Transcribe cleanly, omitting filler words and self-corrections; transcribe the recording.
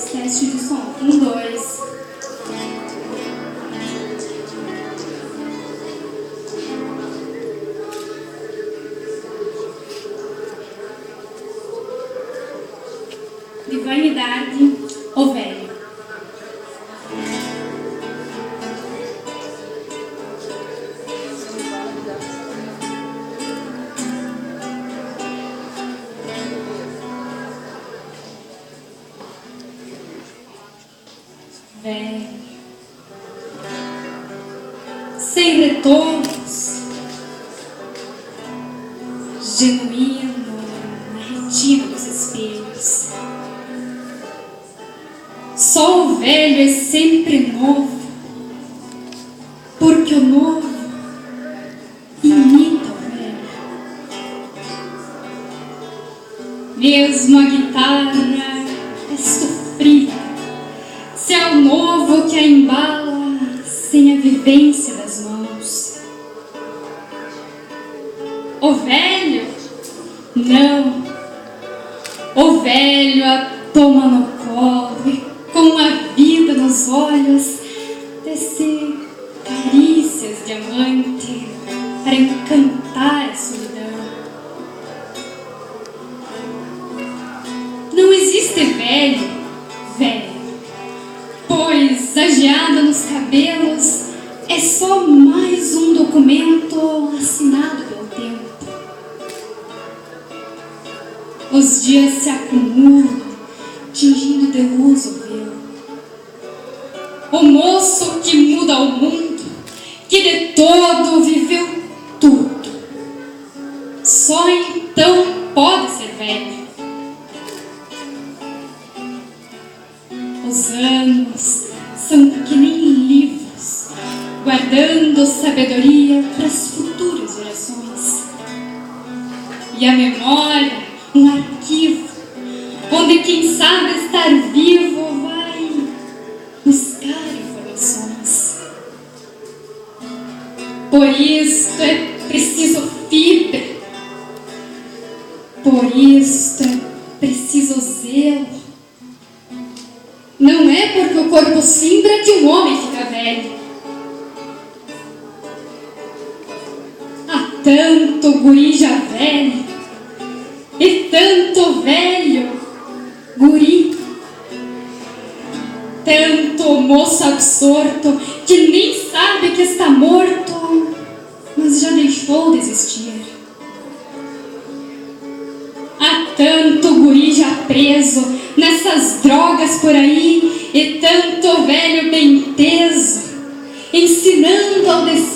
Teste de som. 1, 2. De vanidade, o velho. Velho, sem retornos, genuíno na retina dos espelhos. Só o velho é sempre novo, porque o novo imita o velho. Mesmo a guitarra é sofrida, se é o novo que a embala sem a vivência das mãos. O velho, não, o velho a toma no colo e com a vida nos olhos tece carícias de amante para encantar a solidão. Não existe velho, pois a geada nos cabelos é só mais um documento assinado pelo tempo. Os dias se acumulam, tingindo de luz o velo. O moço que muda o mundo, que de todo viveu tudo, só então pode ser velho. Os anos são que nem livros, guardando sabedoria para as futuras gerações. E a memória, um arquivo, onde quem sabe estar vivo vai buscar informações. Por isto é preciso fibra, por isto é preciso zelo. Não é porque o corpo simbra que um homem fica velho. Há tanto guri já velho, e tanto velho guri, tanto moço absorto que nem sabe que está morto, mas já deixou de existir. Há tanto guri já preso nessas drogas por aí, e tanto velho bem teso, ensinando ao destino